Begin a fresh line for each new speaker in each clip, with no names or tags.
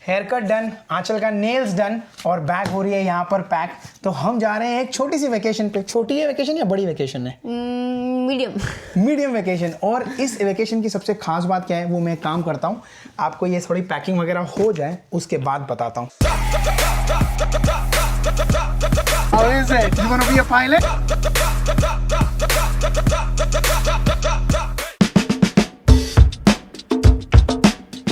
Hair cut done, आंचल का nails done और bag हो रही है यहाँ पर पैक। तो हम जा रहे हैं एक छोटी सी वेकेशन पे। छोटी है वेकेशन या बड़ी वेकेशन है? Medium vacation. और इस वेकेशन की सबसे खास बात क्या है वो मैं काम करता हूँ, आपको ये थोड़ी पैकिंग वगैरह हो जाए उसके बाद बताता हूँ। How is it? You wanna be a pilot?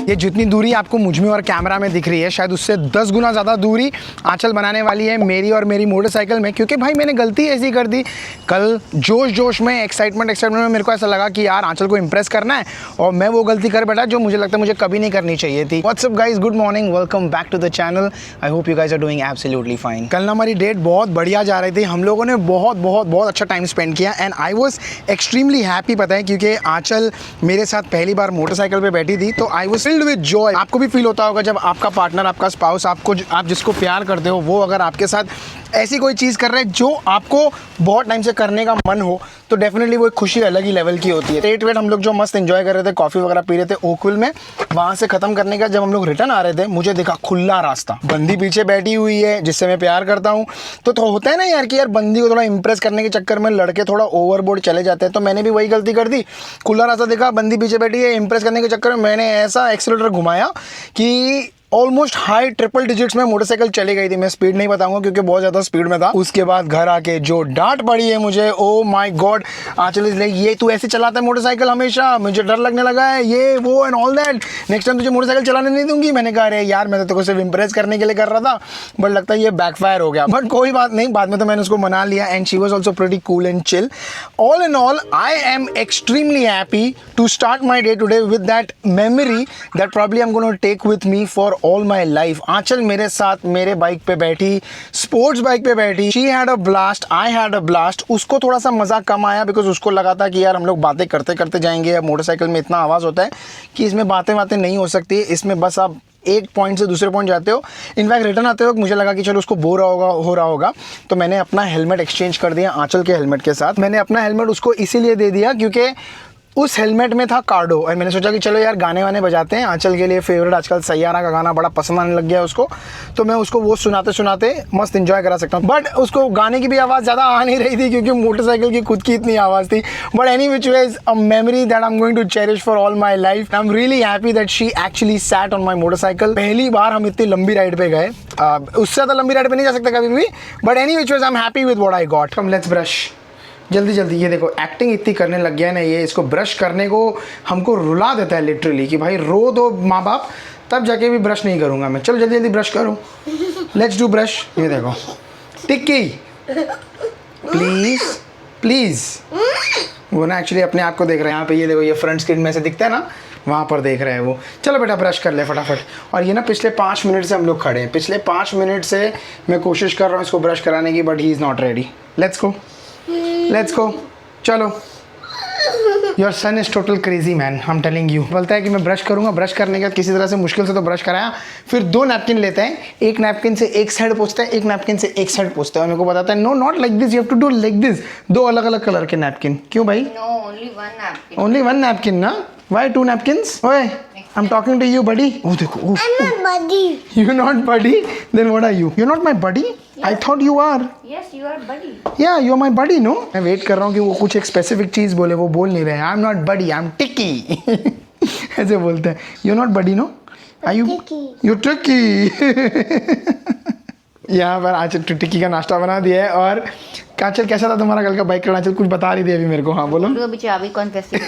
ये जितनी दूरी आपको मुझ में और कैमरा में दिख रही है शायद उससे 10 गुना ज़्यादा दूरी आंचल बनाने वाली है मेरी और मेरी मोटरसाइकिल में। क्योंकि भाई मैंने गलती ऐसी कर दी, कल जोश में एक्साइटमेंट में मेरे को ऐसा लगा कि यार आंचल को इंप्रेस करना है और मैं वो गलती कर बैठा जो मुझे लगता है मुझे कभी नहीं करनी चाहिए थी। What's up guys, good morning, welcome back to the channel. I hope you guys are doing absolutely fine. कल ना हमारी डेट बहुत बढ़िया जा रही थी, हम लोगों ने बहुत अच्छा टाइम स्पेंड किया and I was extremely happy. पता है क्योंकि आंचल मेरे साथ पहली बार मोटरसाइकिल पर बैठी थी तो I was filled with Joy. आपको भी फील होता होगा जब आपका पार्टनर, आपका स्पाउस, आप जिसको प्यार करते हो वो अगर आपके साथ ऐसी कोई चीज़ कर रहे हैं जो आपको बहुत टाइम से करने का मन हो तो डेफिनेटली वो एक खुशी अलग ही लेवल की होती है। वेट हम लोग जो मस्त एंजॉय कर रहे थे, कॉफ़ी वगैरह पी रहे थे ओकविल में, वहाँ से ख़त्म करने का जब हम लोग रिटर्न आ रहे थे मुझे देखा खुला रास्ता, बंदी पीछे बैठी हुई है जिससे मैं प्यार करता हूँ। तो होता है ना यार कि यार बंदी को थोड़ा इंप्रेस करने के चक्कर में लड़के थोड़ा ओवरबोर्ड चले जाते हैं। तो मैंने भी वही गलती कर दी, खुला रास्ता देखा, बंदी पीछे बैठी है, इंप्रेस करने के चक्कर में मैंने ऐसा एक्सीलरेटर घुमाया कि ऑलमोस्ट हाई ट्रिपल डिजिट्स में मोटरसाइकिल चली गई थी। मैं स्पीड नहीं बताऊंगा क्योंकि बहुत ज़्यादा स्पीड में था। उसके बाद घर आके जो डांट पड़ी है मुझे, ओ माय गॉड, आंचल ये तू ऐसे चलाता है मोटरसाइकिल हमेशा, मुझे डर लगने लगा है, ये वो and all that, next time तुझे मोटरसाइकिल चलाने नहीं दूंगी। मैंने कहा अरे यार मैं तो तेरे को सिर्फ इंप्रेस करने के लिए कर रहा था, बट लगता है ये बैकफायर हो गया। बट कोई बात नहीं, बाद में तो मैंने उसको मना लिया and she was also pretty cool and chill. All in all I am extremely happy to start my day today with that memory that probably I am gonna take with me for all my life. Aanchal मेरे साथ मेरे bike पे बैठी, sports bike पे बैठी, she had a blast, I had a blast. उसको थोड़ा सा मजा कम आया बिकॉज उसको लगा था कि यार हम लोग बातें करते करते जाएंगे। अब मोटरसाइकिल में इतना आवाज़ होता है कि इसमें बातें नहीं हो सकती, इसमें बस आप एक पॉइंट से दूसरे पॉइंट जाते हो। इनफैक्ट रिटर्न आते वक्त मुझे लगा कि चलो उसको बोर हो रहा होगा तो मैंने अपना हेलमेट एक्सचेंज कर दिया आंचल के हेलमेट के साथ। मैंने अपना हेलमेट उसको इसीलिए दे दिया क्योंकि उस हेलमेट में था कार्डो और मैंने सोचा कि चलो यार गाने वाने बजाते हैं। आंचल के लिए फेवरेट आजकल सैयारा का गाना बड़ा पसंद आने लग गया है उसको, तो मैं उसको वो सुनाते सुनाते मस्त एंजॉय करा सकता हूँ। बट उसको गाने की भी आवाज़ ज़्यादा आ नहीं रही थी क्योंकि मोटरसाइकिल की खुद की इतनी आवाज़ थी। But any which ways a memory that I am going to cherish for all my life. I am really happy that she actually sat on my motorcycle. पहली बार हम इतनी लंबी राइड पे गए, उससे ज़्यादा लंबी राइड पे नहीं जा सकते कभी भी। But any which ways I am happy with what I got. Come let's brush जल्दी। ये देखो एक्टिंग इतनी करने लग गया है ना ये, इसको ब्रश करने को हमको रुला देता है लिटरली कि भाई रो दो माँ बाप तब जाके भी ब्रश नहीं करूँगा मैं। चलो जल्दी ब्रश करो, लेट्स डू ब्रश। ये देखो टिक्की प्लीज़ वो ना एक्चुअली अपने आप को देख रहे हैं यहाँ पे। ये देखो ये फ्रंट स्क्रीन में से दिखता है ना, वहाँ पर देख रहे हैं वो। चलो बेटा ब्रश कर ले फटाफट। और ये ना पिछले 5 मिनट से हम लोग खड़े हैं, पिछले 5 मिनट से मैं कोशिश कर रहा हूँ इसको ब्रश कराने की but he is not ready. Let's go चलो। Your son is total crazy man, I am telling you. बोलता है कि मैं ब्रश करूंगा, ब्रश करने के बाद किसी तरह से मुश्किल से तो ब्रश कराया, फिर 2 नैपकिन लेते हैं, एक नैपकिन से एक साइड पोंछता है, एक नैपकिन से एक साइड पोंछता है और मेरे को बताता है no not like this, you have to do like this. 2 अलग अलग कलर के नैपकिन। क्यों भाई?
नो
ओनली वन नैपकिन ना? Why 2 napkins? Oye, I'm talking to you, buddy. Oh, देखो.
I'm not buddy.
You're not buddy? Then what are you? You're not my buddy?
Yes.
I thought you are.
Yes, you are buddy.
Yeah, you're my buddy, no? मैं wait कर रहा हूँ कि वो कुछ एक specific चीज़ बोले, वो बोल नहीं रहे हैं। I'm not buddy, I'm Ticky. ऐसे बोलते हैं। You're not buddy, no? Are you?
Ticky.
You're Ticky. यहाँ पर आंचल टिक्की का नाश्ता बना दिया है। और कांचल कैसा था तुम्हारा कल का बाइक का? आंचल कुछ बता रही थी अभी मेरे को। हाँ बोलो।
तो अभी चाबी कौन कैसे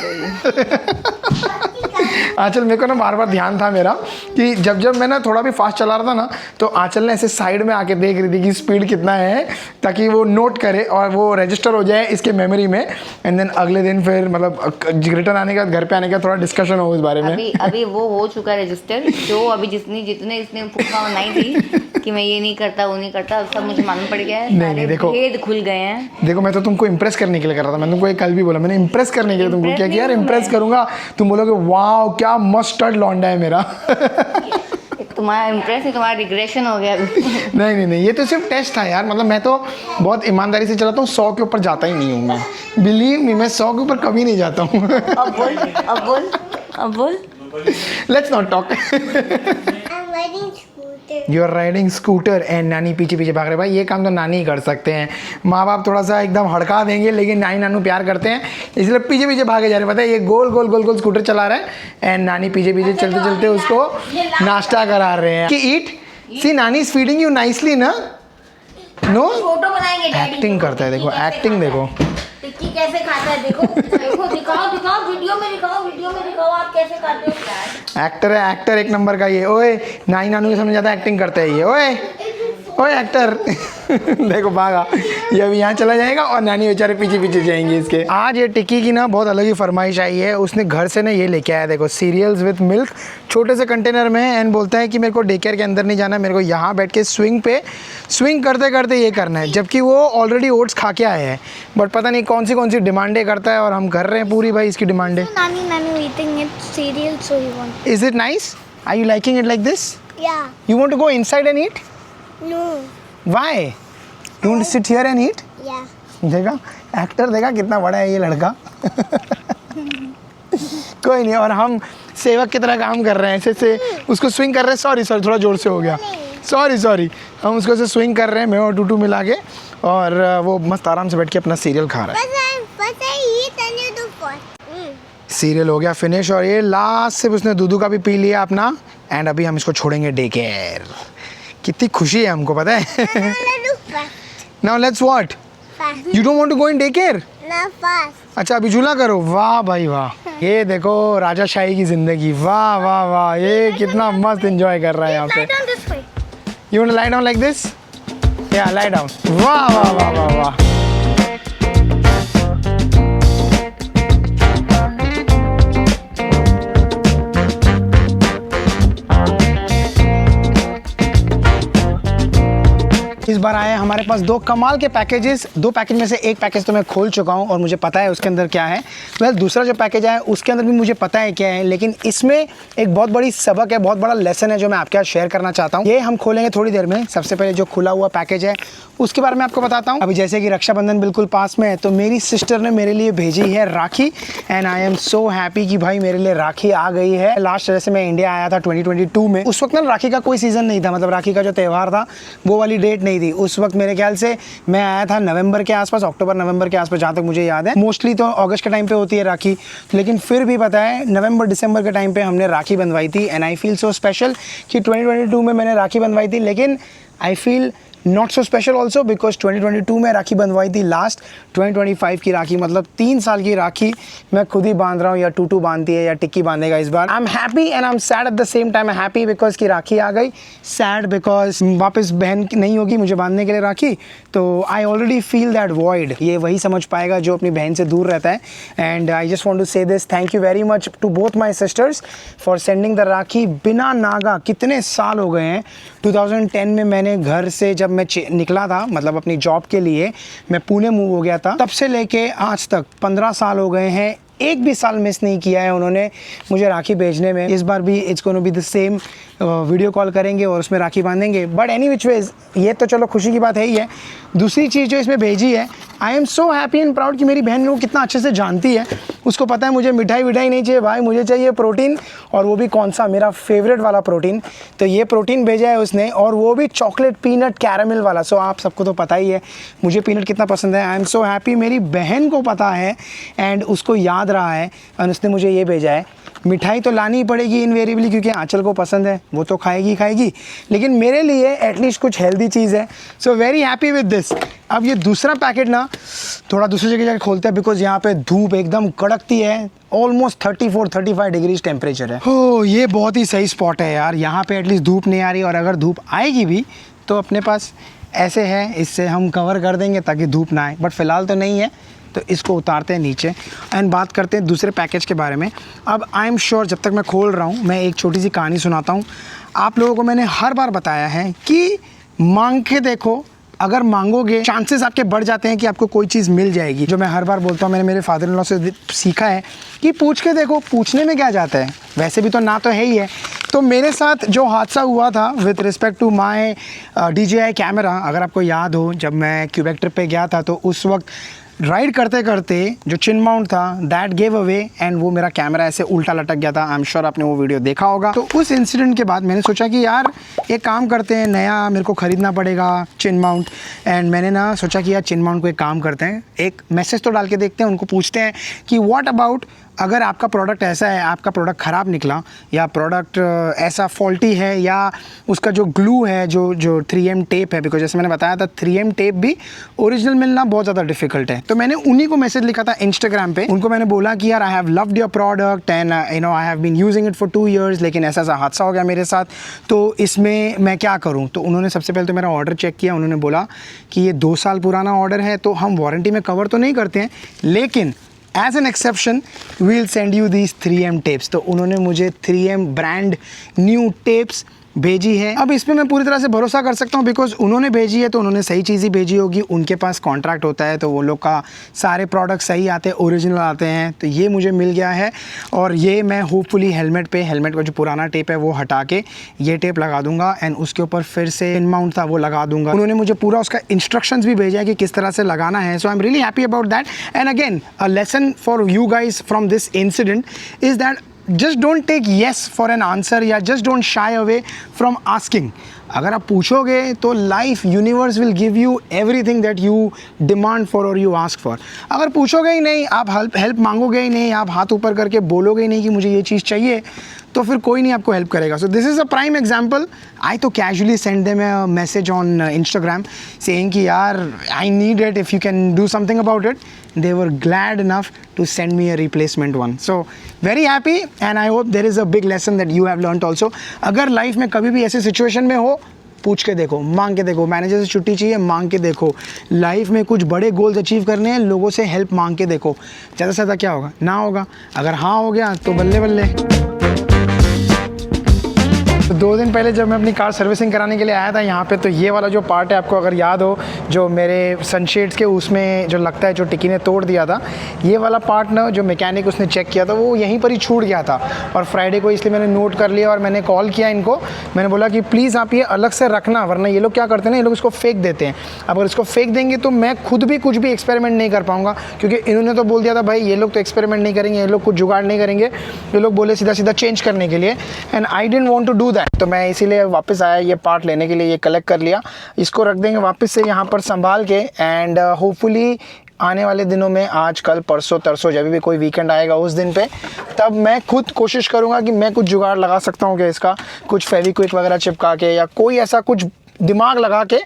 आंचल मेरे को ना बार ध्यान था मेरा कि जब मैं ना थोड़ा भी फास्ट चला रहा था ना तो आंचल ने ऐसे साइड में आके देख रही थी कि स्पीड कितना है ताकि वो नोट करे और वो रजिस्टर हो जाए इसके मेमोरी में। एंड देन अगले दिन फिर मतलब रिटर्न आने का, घर पे आने का थोड़ा डिस्कशन हो इस बारे में।
अभी वो हो चुका रजिस्टर, जो अभी जितने इसने फूफा बनाई थी कि मैं ये नहीं करता वो नहीं करता, सब मुझे मालूम पड़ गया है।
नहीं देखो
भेद खुल गए हैं।
देखो मैं तो तुमको इंप्रेस करने के लिए कर रहा था। मैंने तुमको कल भी बोला, मैंने इंप्रेस करने के लिए तुमको क्या किया यार, इंप्रेस करूंगा, तुम बोलोगे वाओ क्या मस्टर्ड लौंडा है मेरा।
तुम्हारा इम्प्रेस है, तुम्हारा रिग्रेशन हो गया अभी।
नहीं ये तो सिर्फ टेस्ट था यार। मतलब मैं तो बहुत ईमानदारी से चलाता हूँ, 100 के ऊपर जाता ही नहीं हूँ मैं। बिलीव मी, मैं 100 के ऊपर कभी नहीं जाता हूँ।
अब बोल
let's not talk.
riding scooter.
You are riding scooter and नानी पीछे पीछे भाग रहे। भाई ये काम तो नानी ही कर सकते हैं, माँ बाप थोड़ा सा एकदम हड़का देंगे, लेकिन नानी नानू प्यार करते हैं इसलिए पीछे पीछे भागे जा रहे हैं। पता है ये गोल गोल गोल गोल स्कूटर चला रहा है एंड नानी पीछे पीछे चलते चलते उसको नाश्ता करा रहे हैं कि ईट सी नानी इज फीडिंग यू नाइसली ना। नो
फोटो बनाएंगे डैडी।
एक्टिंग करता है, देखो एक्टिंग देखो।
टिक्की कैसे खाता है देखो देखो, दिखाओ दिखाओ वीडियो में दिखाओ आप कैसे खाते हो यार।
एक्टर है, एक्टर एक नंबर का ये। ओए नानी नानू के समझ जाता एक्टिंग करते हैं ये। ओए ओए एक्टर देखो भागा, ये अभी यहाँ चला जाएगा और नानी बेचारे पीछे पीछे जाएंगे इसके। आज ये टिक्की की ना बहुत अलग ही फरमाइश आई है, उसने घर से ना ये लेके आया देखो सीरियल्स विद मिल्क, छोटे से कंटेनर में है एंड बोलता है कि मेरे को डे केयर के अंदर नहीं जाना, मेरे को यहाँ बैठ के स्विंग पे स्विंग करते करते ये करना है, जबकि वो ऑलरेडी ओट्स खा के आए हैं। बट पता नहीं कौन सी डिमांडें करता है और हम कर रहे हैं पूरी भाई इसकी डिमांडें।
Nanu eating it cereal, so he wants.
Is it nice? Are you liking it like this?
Yeah.
You want to go inside and eat?
No.
Why? You want to sit here and eat?
Yeah.
देखा actor, देखा कितना बड़ा है ये लड़का कोई नहीं, और हम सेवक की तरह काम कर रहे हैं, ऐसे से उसको स्विंग कर रहे हैं। सॉरी थोड़ा जोर से हो गया, सॉरी हम उसको ऐसे स्विंग कर रहे हैं मैं और टूटू मिला के, और वो मस्त आराम से बैठ के अपना सीरियल खा रहा है।
But I eat and you do what?
Serial हो गया फिनिश, और ये लास्ट से उसने दूधू का भी पी लिया अपना, एंड अभी हम इसको छोड़ेंगे डे केयर। कितनी खुशी है हमको, पता है।
Do fast.
Now let's what?
Fast.
You don't want to go in day care?
Now fast.
अच्छा अभी झूला करो। वाह भाई वाह, ये देखो राजाशाही की जिंदगी। वाह वाह वाह, ये कितना मस्त एंजॉय कर रहा है यहाँ पे।
Lie down this way.
You want to lie down like this? या लाई डाउन। वाह वाह वाह वाह वाह। इस बार आए हमारे पास दो कमाल के पैकेजेस। दो पैकेज में से एक पैकेज तो मैं खोल चुका हूं और मुझे पता है उसके अंदर क्या है। वेल दूसरा जो पैकेज आया उसके अंदर भी मुझे पता है क्या है, लेकिन इसमें एक बहुत बड़ी सबक है, बहुत बड़ा लेसन है जो मैं आपके साथ शेयर करना चाहता हूं। ये हम खोलेंगे थोड़ी देर में। सबसे पहले जो खुला हुआ पैकेज है उसके बारे में आपको बताता हूँ। अभी जैसे कि रक्षाबंधन बिल्कुल पास में है, तो मेरी सिस्टर ने मेरे लिए भेजी है rakhi, and I am so happy कि भाई मेरे लिए राखी आ गई है। लास्ट जैसे मैं इंडिया आया था 2022 में, उस वक्त ना राखी का कोई सीज़न नहीं था, मतलब राखी का जो त्यौहार था वो वाली डेट नहीं थी उस वक्त। मेरे ख्याल से मैं आया था नवंबर के आसपास, अक्टूबर नवंबर के आसपास, जहाँ तक मुझे याद है। मोस्टली तो अगस्त के टाइम पे होती है राखी, लेकिन फिर भी पता है नवंबर दिसंबर के टाइम पे हमने राखी बंधवाई थी, and I feel so special कि 2022 में मैंने राखी बंधवाई थी। लेकिन I feel not so special also because 2022 में राखी बंधवाई थी लास्ट। 2025 की राखी मतलब 3 साल की राखी मैं खुद ही बांध रहा हूँ, या टूटू बांधती है या टिक्की बांधेगा इस बार। I am happy and I am sad at the same time. Happy because की राखी आ गई, सैड बिकॉज वापस बहन नहीं होगी मुझे बांधने के लिए राखी। तो I already feel that void. ये वही समझ पाएगा जो अपनी बहन से दूर रहता है। And I just want to say this, thank you very much to both my sisters for sending the rakhi बिना नागा। कितने साल हो गए हैं। 2010 में मैंने घर से जब मैं निकला था, मतलब अपनी जॉब के लिए, मैं पुणे मूव हो गया था, तब से लेके आज तक 15 साल हो गए हैं। एक भी साल मिस नहीं किया है उन्होंने मुझे राखी भेजने में। इस बार भी it's gonna be the same, video call करेंगे और उसमें राखी बांधेंगे। बट एनी विच वेज ये तो चलो खुशी की बात है ही है। दूसरी चीज़ जो इसमें भेजी है, आई am so happy and proud कि मेरी बहन मेरे को कितना अच्छे से जानती है। उसको पता है मुझे मिठाई विठाई नहीं चाहिए भाई, मुझे चाहिए प्रोटीन, और वो भी कौन सा, मेरा फेवरेट वाला प्रोटीन। तो ये प्रोटीन भेजा है उसने, और वो भी चॉकलेट पीनट कैरामल वाला। सो आप सबको तो पता ही है मुझे पीनट कितना पसंद है। आई एम सो हैप्पी, मेरी बहन को पता है एंड उसको याद रहा है और उसने मुझे ये भेजा है। मिठाई तो लानी ही पड़ेगी इनवेरिएबली क्योंकि आंचल को पसंद है, वो तो खाएगी खाएगी, लेकिन मेरे लिए एटलीस्ट कुछ हेल्दी चीज़ है। So very happy with this. अब ये दूसरा पैकेट ना थोड़ा दूसरी जगह जाकर खोलते हैं बिकॉज यहाँ पे धूप एकदम कड़कती है। ऑलमोस्ट 34-35 डिग्रीज टेम्परेचर है। हो ये बहुत ही सही स्पॉट है यार, यहाँ पे एटलीस्ट धूप नहीं आ रही, और अगर धूप आएगी भी तो अपने पास ऐसे है, इससे हम कवर कर देंगे ताकि धूप ना आए। बट फिलहाल तो नहीं है, तो इसको उतारते हैं नीचे एंड बात करते हैं दूसरे पैकेज के बारे में। अब आई एम श्योर जब तक मैं खोल रहा हूँ मैं एक छोटी सी कहानी सुनाता हूँ। आप लोगों को मैंने हर बार बताया है कि मांग के देखो, अगर मांगोगे चांसेस आपके बढ़ जाते हैं कि आपको कोई चीज़ मिल जाएगी। जो मैं हर बार बोलता हूँ, मैंने मेरे फादर इन लॉ से सीखा है कि पूछ के देखो, पूछने में क्या जाता है, वैसे भी तो ना तो है ही है। तो मेरे साथ जो हादसा हुआ था with respect to my DJI camera, अगर आपको याद हो जब मैं क्यूबेक ट्रिप पे गया था तो उस वक्त राइड करते करते जो चिन माउंट था दैट गेव अवे एंड वो मेरा कैमरा ऐसे उल्टा लटक गया था। आई एम श्योर आपने वो वीडियो देखा होगा। तो उस इंसिडेंट के बाद मैंने सोचा कि यार एक काम करते हैं, नया मेरे को ख़रीदना पड़ेगा चिन माउंट। एंड मैंने ना सोचा कि यार चिन माउंट को एक काम करते हैं, एक मैसेज तो डाल के देखते हैं, उनको पूछते हैं कि व्हाट अबाउट अगर आपका प्रोडक्ट ऐसा है, आपका प्रोडक्ट ख़राब निकला या प्रोडक्ट ऐसा फॉल्टी है या उसका जो ग्लू है जो 3M टेप है, बिकॉज जैसे मैंने बताया था 3M टेप भी ओरिजिनल मिलना बहुत ज़्यादा डिफिकल्ट है। तो मैंने उन्हीं को मैसेज लिखा था इंस्टाग्राम पे। उनको मैंने बोला कि यार I have loved your product and I have been using it for 2 years, लेकिन ऐसा हादसा हो गया मेरे साथ, तो इसमें मैं क्या करूँ। तो उन्होंने सबसे पहले तो मेरा ऑर्डर चेक किया। उन्होंने बोला कि ये 2 साल पुराना ऑर्डर है, तो हम वारंटी में कवर तो नहीं करते हैं, लेकिन as an exception we'll send you these 3M tapes. तो उन्होंने मुझे 3M ब्रांड न्यू टेप्स भेजी है। अब इस पर मैं पूरी तरह से भरोसा कर सकता हूँ बिकॉज उन्होंने भेजी है तो उन्होंने सही चीज़ ही भेजी होगी। उनके पास कॉन्ट्रैक्ट होता है तो वो लोग का सारे प्रोडक्ट सही आते हैं, ओरिजिनल आते हैं। तो ये मुझे मिल गया है और ये मैं होपफुली हेलमेट का जो पुराना टेप है वो हटा के ये टेप लगा दूंगा एंड उसके ऊपर फिर से पिन माउंट था वो लगा दूंगा। उन्होंने मुझे पूरा उसका इंस्ट्रक्शंस भी भेजा है कि किस तरह से लगाना है। So I am really happy about that. And again a lesson for you guys from this incident is that just don't take yes for an answer या just don't shy away from asking। अगर आप पूछोगे तो life universe will give you everything that you demand for और you ask for. अगर पूछोगे ही नहीं, आप हेल्प मांगोगे ही नहीं, आप हाथ ऊपर करके बोलोगे ही नहीं कि मुझे ये चीज़ चाहिए, तो फिर कोई नहीं आपको हेल्प करेगा। So this is a prime example. I तो casually send them a message on Instagram saying कि यार I need it, if you can do something about it. They were glad enough to send me a replacement one. So very happy and I hope there is a big lesson that you have learned also। अगर life में कभी भी ऐसे situation में हो, पूछ के देखो, मांग के देखो। मैनेजर से छुट्टी चाहिए, मांग के देखो। लाइफ में कुछ बड़े गोल्स अचीव करने हैं, लोगों से हेल्प मांग के देखो। ज़्यादा से ज़्यादा क्या होगा, ना होगा। अगर हाँ हो गया तो बल्ले बल्ले। तो 2 दिन पहले जब मैं अपनी कार सर्विसिंग कराने के लिए आया था यहाँ पे, तो ये वाला जो पार्ट है आपको अगर याद हो, जो मेरे सनशेड्स के उसमें जो लगता है जो टिक्की ने तोड़ दिया था, ये वाला पार्ट ना जो मैकेनिक उसने चेक किया था वो यहीं पर ही छूट गया था। और फ्राइडे को इसलिए मैंने नोट कर लिया और मैंने कॉल किया इनको। मैंने बोला कि प्लीज़ आप ये अलग से रखना, वरना ये लोग क्या करते हैं ना, ये लोग इसको फेंक देते हैं। अगर इसको फेंक देंगे तो मैं खुद भी कुछ भी एक्सपेरिमेंट नहीं कर पाऊँगा, क्योंकि इन्होंने तो बोल दिया था भाई ये लोग तो एक्सपेरिमेंट नहीं करेंगे, ये लोग कुछ जुगाड़ नहीं करेंगे। ये लोग बोले सीधा सीधा चेंज करने के लिए and I didn't want to do that. तो मैं इसीलिए वापस आया ये पार्ट लेने के लिए, ये कलेक्ट कर लिया। इसको रख देंगे वापस से यहाँ पर संभाल के एंड होपफुली आने वाले दिनों में, आज कल परसों तरसों जब भी कोई वीकेंड आएगा उस दिन पे, तब मैं खुद कोशिश करूँगा कि मैं कुछ जुगाड़ लगा सकता हूँ कि इसका कुछ फेविक्विक वगैरह चिपका के या कोई ऐसा कुछ दिमाग लगा के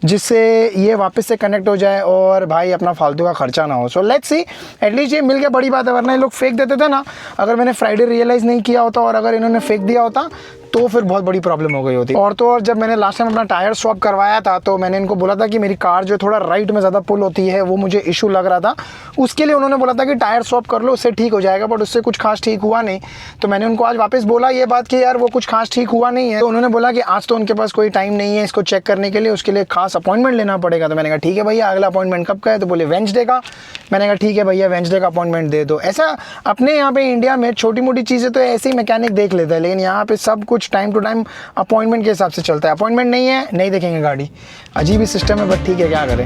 जिससे ये वापस से कनेक्ट हो जाए और भाई अपना फालतू का खर्चा ना हो। सो लेट्स सी, एटलीस्ट ये मिल गया, बड़ी बात है। वरना ये लोग फेंक देते थे ना, अगर मैंने फ्राइडे रियलाइज़ नहीं किया होता और अगर इन्होंने फेंक दिया होता तो फिर बहुत बड़ी प्रॉब्लम हो गई होती। और तो और जब मैंने लास्ट टाइम अपना टायर स्वैप करवाया था तो मैंने इनको बोला था कि मेरी कार जो थोड़ा राइट में ज़्यादा पुल होती है वो मुझे इशू लग रहा था। उसके लिए उन्होंने बोला था कि टायर स्वैप कर लो, उससे ठीक हो जाएगा, बट उससे कुछ खास ठीक हुआ नहीं। तो मैंने उनको आज वापस बोला ये बात कि यार वो कुछ खास ठीक हुआ नहीं है। तो उन्होंने बोला कि आज तो उनके पास कोई टाइम नहीं है इसको चेक करने के लिए, उसके लिए खास अपॉइंटमेंट लेना पड़ेगा। तो मैंने कहा ठीक है भैया, अगला अपॉइंटमेंट कब का है? तो बोले वेंसडे का। मैंने कहा ठीक है भैया, वेंसडे का अपॉइंटमेंट दे दो। ऐसा अपने यहाँ पे इंडिया में छोटी मोटी चीज़ें तो ऐसे ही मैकेनिक देख लेता है, लेकिन यहाँ पे सब कुछ टाइम टू टाइम अपॉइंटमेंट के हिसाब से चलता है। अपॉइंटमेंट नहीं है, नहीं देखेंगे गाड़ी। अजीब ही सिस्टम है, बट ठीक है, क्या करें।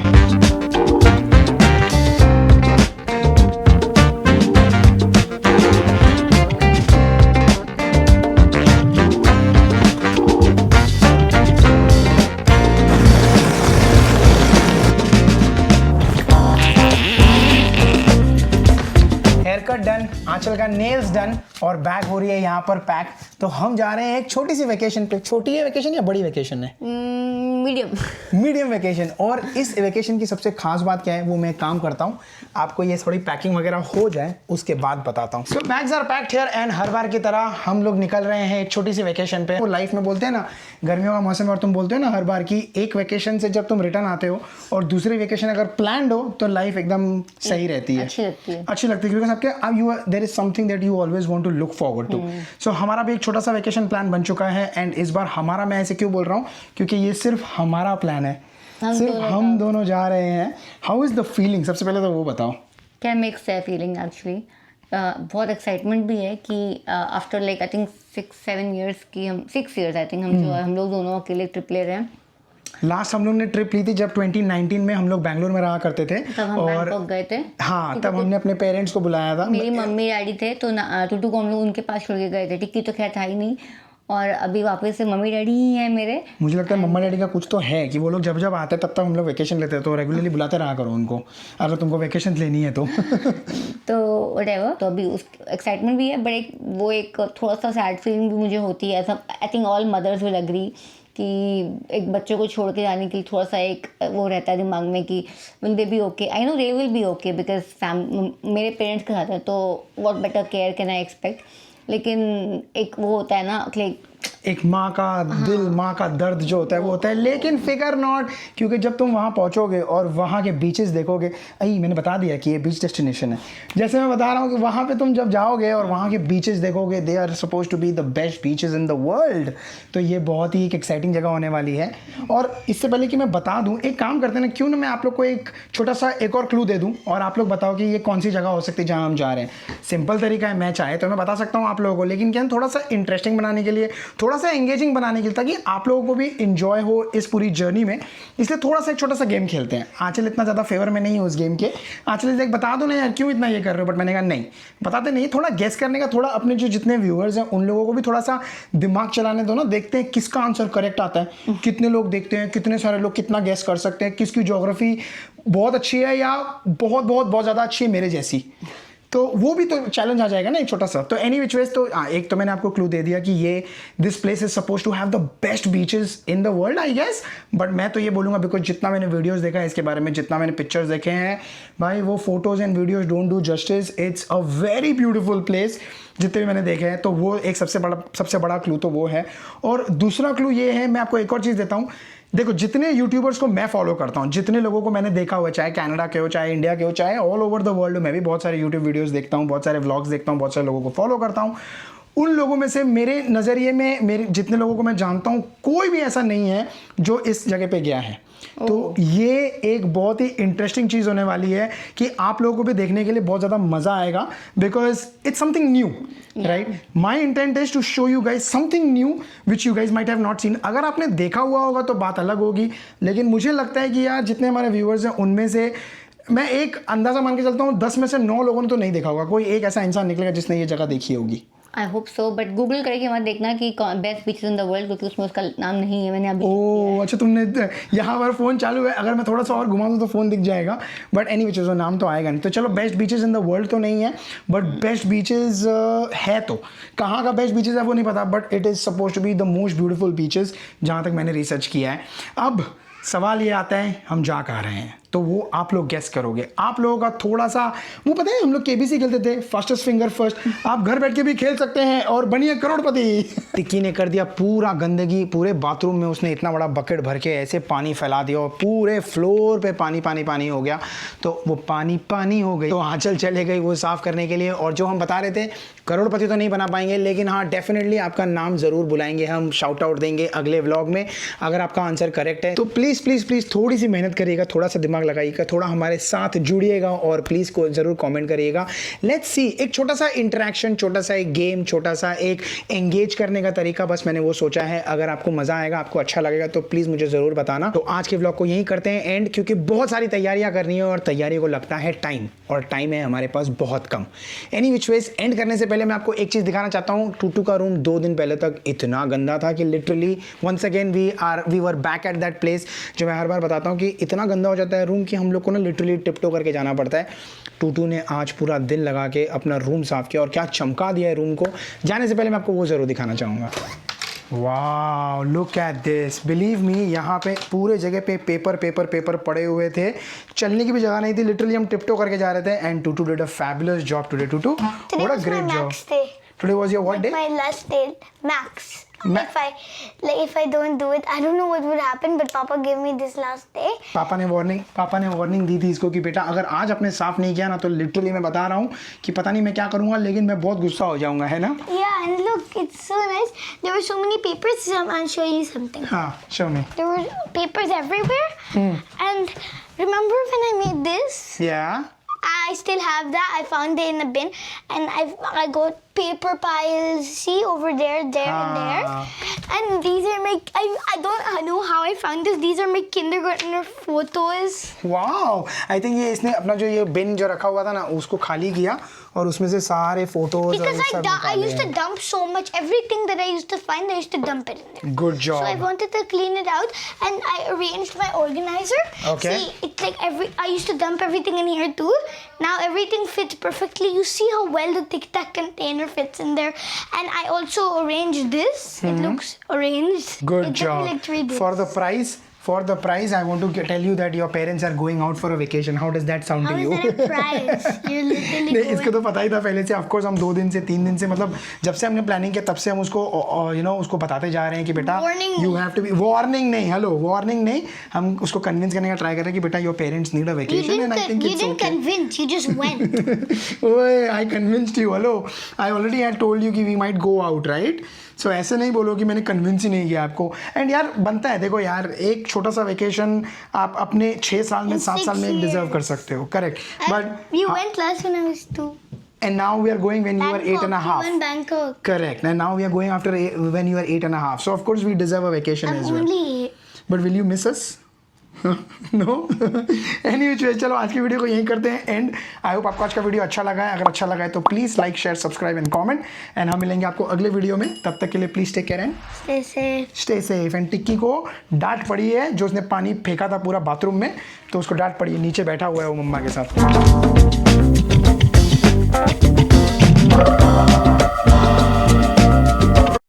हेयरकट डन, आंचल का नेल्स डन और बैग हो रही है यहाँ पर पैक। तो हम जा रहे हैं एक छोटी सी वेकेशन पे। छोटी है वेकेशन या बड़ी वेकेशन है? Medium vacation. और इस वेकेशन की सबसे खास बात क्या है वो मैं काम करता हूँ, आपको ये थोड़ी पैकिंग वगैरह हो जाए उसके बाद बताता हूँ। So bags are packed here and हर बार की तरह हम लोग निकल रहे हैं एक छोटी सी वेकेशन पे। वो लाइफ में बोलते हैं ना, गर्मियों का मौसम, और तुम बोलते हो ना हर बार की एक वेकेशन से जब तुम रिटर्न आते हो और दूसरी वेकेशन अगर प्लान्ड हो तो लाइफ एकदम सही रहती है, अच्छी लगती है, क्योंकि सबके अब you there is something that you always want to look forward to. So हमारा भी एक छोटा सा वेकेशन प्लान बन चुका है एंड इस बार हमारा, मैं ऐसे क्यों बोल रहा हूँ क्योंकि ये सिर्फ हमारा प्लान है, सिर्फ हम दोनों जा रहे हैं। हाउ इज द फीलिंग, सबसे पहले तो वो बताओ।
क्या मिक्स है फीलिंग एक्चुअली। बहुत एक्साइटमेंट भी है कि after like I think 6-7 years की हम 6 years आई थिंक हम लोग दोनों अकेले ट्रिप ले रहे हैं।
लास्ट हम लोग ने ट्रिप ली थी जब 2019 में हम लोग बैंगलोर में रहा करते थे
तब हम बैंकॉक गए थे।
हाँ, तब हमने अपने पेरेंट्स को बुलाया था।
मेरी मम्मी डैडी थे तो टूटू को हम लोग उनके पास छोड़ के गए थे। टिक्की तो खैर था ही नहीं, और अभी वापस से मम्मी डैडी ही हैं मेरे।
मुझे लगता है मम्मा डैडी का कुछ तो है कि वो लोग जब जब आते हैं तब तक हम लोग वेकेशन लेते हैं, तो रेगुलरली बुलाते रहा करो उनको अगर तुमको वेकेशन लेनी है तो।
तो व्हाटएवर, तो अभी उस एक्साइटमेंट भी है, बट एक थोड़ा सा सैड फीलिंग भी मुझे होती है। सब I think all mothers will agree कि एक बच्चों को छोड़ के जाने के लिए थोड़ा सा एक वो रहता है दिमाग में कि will they B okay. I know they will be okay because मेरे पेरेंट्स के साथ है, तो what better care can I expect. लेकिन एक वो होता है ना कि
एक माँ का दिल, माँ का दर्द जो होता है वो होता है। लेकिन फिकर नॉट, क्योंकि जब तुम वहाँ पहुँचोगे और वहाँ के बीचेस देखोगे, अई मैंने बता दिया कि ये बीच डेस्टिनेशन है। जैसे मैं बता रहा हूँ कि वहाँ पे तुम जब जाओगे और वहाँ के बीचेस देखोगे, they are suppose to be the best beaches in the world. तो ये बहुत ही एक एक्साइटिंग जगह होने वाली है। और इससे पहले कि मैं बता दूँ, एक काम करते हैं ना, क्यों ना मैं आप लोग को एक छोटा सा एक और क्लू दे दूँ और आप लोग बताओ कि ये कौन सी जगह हो सकती है जहाँ हम जा रहे हैं। सिंपल तरीका है, मैं चाहे तो मैं बता सकता हूँ आप लोगों को, लेकिन क्या थोड़ा सा इंटरेस्टिंग बनाने के लिए, थोड़ा सा एंगेजिंग बनाने के लिए, ताकि आप लोगों को भी इंजॉय हो इस पूरी जर्नी में, इसलिए थोड़ा सा एक छोटा सा गेम खेलते हैं। आंचल इतना ज़्यादा फेवर में नहीं है उस गेम के। आंचल एक बता दो ना यार, क्यों इतना ये कर रहे हो, बट मैंने कहा नहीं बताते नहीं, थोड़ा गेस करने का, थोड़ा अपने जो जितने व्यूअर्स हैं उन लोगों को भी थोड़ा सा दिमाग चलाने दो ना। देखते हैं किसका आंसर करेक्ट आता है, कितने लोग देखते हैं, कितने सारे लोग कितना गेस कर सकते हैं, किसकी ज्योग्राफी बहुत अच्छी है या बहुत बहुत बहुत ज़्यादा अच्छी है मेरे जैसी। तो वो भी तो चैलेंज आ जाएगा ना एक छोटा सा। तो एनी विच वेज, तो एक तो मैंने आपको क्लू दे दिया कि ये this place is suppose to have the best beaches in the world I guess. But मैं तो ये बोलूँगा बिकॉज जितना मैंने वीडियोस देखा है इसके बारे में, जितना मैंने पिक्चर्स देखे हैं भाई, वो photos and videos don't do justice. It's a very beautiful place जितने भी मैंने देखे हैं। तो वो एक सबसे बड़ा क्लू तो वो है। और दूसरा क्लू ये है, मैं आपको एक और चीज़ देता हूँ। देखो, जितने यूट्यूबर्स को मैं फॉलो करता हूँ, जितने लोगों को मैंने देखा हुआ है, चाहे कनाडा के हो, चाहे इंडिया के हो, चाहे ऑल ओवर द वर्ल्ड, मैं भी बहुत सारे यूट्यूब वीडियोस देखता हूँ, बहुत सारे व्लॉग्स देखता हूँ, बहुत सारे लोगों को फॉलो करता हूँ। उन लोगों में से मेरे नज़रिए में, मेरे जितने लोगों को मैं जानता हूँ, कोई भी ऐसा नहीं है जो इस जगह पे गया है। तो ये एक बहुत ही इंटरेस्टिंग चीज़ होने वाली है कि आप लोगों को भी देखने के लिए बहुत ज़्यादा मज़ा आएगा, because it's something new, right. My intent is to show you guys something new which you guys might have not seen. अगर आपने देखा हुआ होगा तो बात अलग होगी, लेकिन मुझे लगता है कि यार जितने हमारे व्यूअर्स हैं उनमें से मैं एक अंदाज़ा मान के चलता हूँ 10 में से 9 लोगों ने तो नहीं देखा होगा। कोई एक ऐसा इंसान निकलेगा जिसने ये जगह देखी होगी।
I hope so, but Google करके मत देखना कि best beaches in the world, क्योंकि उसमें उसका नाम नहीं है। मैंने अभी
ओह अच्छा, तुमने यहाँ पर फ़ोन चालू है, अगर मैं थोड़ा सा और घुमा दूँ तो फ़ोन दिख जाएगा, बट एनी विचेज़ वो नाम तो आएगा नहीं। तो चलो, best beaches in the world तो नहीं है, बट बेस्ट बीचेस है। तो कहाँ का बेस्ट बीचेस है वो नहीं पता, but it is suppose to be the most beautiful beaches जहाँ तक मैंने रिसर्च किया है। अब सवाल ये आता है, हम जा कहाँ रहे हैं, तो वो आप लोग गेस करोगे। आप लोगों का थोड़ा सा वो पता है, हम लोग केबीसी खेलते थे, फास्टेस्ट फिंगर फर्स्ट। आप घर बैठ के भी खेल सकते हैं और बनिए करोड़पति। टिक्की ने कर दिया पूरा गंदगी, पूरे बाथरूम में उसने इतना बड़ा बकेट भर के ऐसे पानी फैला दिया और पूरे फ्लोर पे पानी पानी पानी हो गया। तो वो पानी पानी हो गई, तो आंचल चले गई वो साफ करने के लिए। और जो हम बता रहे थे, करोड़पति तो नहीं बना पाएंगे, लेकिन हाँ डेफिनेटली आपका नाम ज़रूर बुलाएंगे, हम शाउट आउट देंगे अगले व्लॉग में अगर आपका आंसर करेक्ट है। तो प्लीज़ प्लीज़ प्लीज़ थोड़ी सी मेहनत करिएगा, थोड़ा सा दिमाग लगाइएगा, थोड़ा हमारे साथ जुड़िएगा और प्लीज़ को ज़रूर कमेंट करिएगा। लेट्स सी, एक छोटा सा इंटरेक्शन, छोटा सा एक गेम, छोटा सा एक एंगेज करने का तरीका बस मैंने वो सोचा है। अगर आपको मज़ा आएगा, आपको अच्छा लगेगा तो प्लीज़ मुझे ज़रूर बताना। तो आज के व्लॉग को यहीं करते हैं एंड, क्योंकि बहुत सारी तैयारियां करनी है और तैयारियों को लगता है टाइम, और टाइम है हमारे पास बहुत कम। एनी विच वेज, एंड करने से पहले मैं आपको एक चीज़ दिखाना चाहता हूँ। टूटू का रूम 2 दिन पहले तक इतना गंदा था कि literally once again we were back at that place. जो मैं हर बार बताता हूँ कि इतना गंदा हो जाता है रूम कि हम लोग को ना लिटरली टिपटो करके जाना पड़ता है। टूटू ने आज पूरा दिन लगा के अपना रूम साफ किया और क्या चमका दिया है रूम को। जाने से पहले मैं आपको वो ज़रूर दिखाना चाहूँगा। Wow, look at this, believe me, यहाँ पे पूरे जगह पे पेपर पेपर पेपर पड़े हुए थे, चलने की भी जगह नहीं थी, लिटरली हम टिपटो करके जा रहे थे। And Tutu did a fabulous job today. Tutu, what a great job. Today was your what day?
My last day, Max.
Ma-
If I don't do it, I don't know what would happen. But Papa gave me this last day.
पापा ने warning दी थी इसको कि बेटा अगर आज आपने साफ नहीं किया ना, तो लिटरली मैं बता रहा हूँ कि पता नहीं मैं क्या करूँगा, लेकिन मैं बहुत गुस्सा हो जाऊँगा, है ना?
Yeah, and look, it's so nice. There were so many papers. I'll show you something.
हाँ, show me.
There were papers everywhere. And remember when I made this?
Yeah.
I still have that. I found it in a bin, and I got paper piles. See over there, and there. And these are my. I don't know how I found this. These are my kindergartner photos.
Wow, I think ये इसने अपना जो ये बिन जो रखा हुआ था ना उसको खाली किया और उसमें से सारे photos
Because I used to dump so much. Everything that I used to find, I used to dump it in there.
Good
So I
job.
wanted to clean it out, and I arranged my organizer.
Okay.
See, it's like I used to dump everything in here too. Now everything fits perfectly. You see how well the Tic Tac container fits in there. And I also arranged this. It looks arranged.
Good
It took me
job.
like 3 days.
For the price, I want to tell you that your parents are going out for a vacation. How does that sound
How
to
is
you?
that a prize? You're literally
नहीं, इसको
going.
तो पता ही था पहले से. Of course हम 2 दिन से 3 दिन से मतलब जब से हमने प्लानिंग किया तब से हम उसको उसको बताते जा रहे हैं कि बेटा
Warning.
You have to be warning नहीं, हेलो वार्निंग नहीं, हम उसको कन्विंस करने का ट्राई कर रहे हैं कि बेटा your parents need a
You
vacation and I think
you
it's
didn't
okay.
convince. You just went.
ओए I convinced you. Hello, I already had told you कि we might go out, right? So ऐसे नहीं बोलो कि मैंने convince he नहीं किया आपको. एंड यार बनता है, देखो यार एक छोटा सा वेकेशन आप अपने 6 साल में
In
7 साल
6
में डिजर्व
years.
कर सकते हो, correct? But
You went last when I was 2.
and now we are going when you are 8 and a half.
You went Bangkok.
Correct. And now we are going after when you are 8 and a half. So of course we deserve a vacation
I'm
as well.
only 8.
But will you miss us? No. Anyway, चलो आज की video को यहीं करते हैं and. I hope आपको आज का वीडियो अच्छा लगा है. अगर अच्छा लगा है तो please like share subscribe and comment. And हम मिलेंगे आपको अगले वीडियो में. तब तक के लिए please take care and
Stay safe.
Stay safe. And Tikki को डांट पड़ी है जो उसने पानी फेंका था पूरा बाथरूम में, तो उसको डांट पड़ी है. नीचे बैठा हुआ है वो मम्मा के साथ.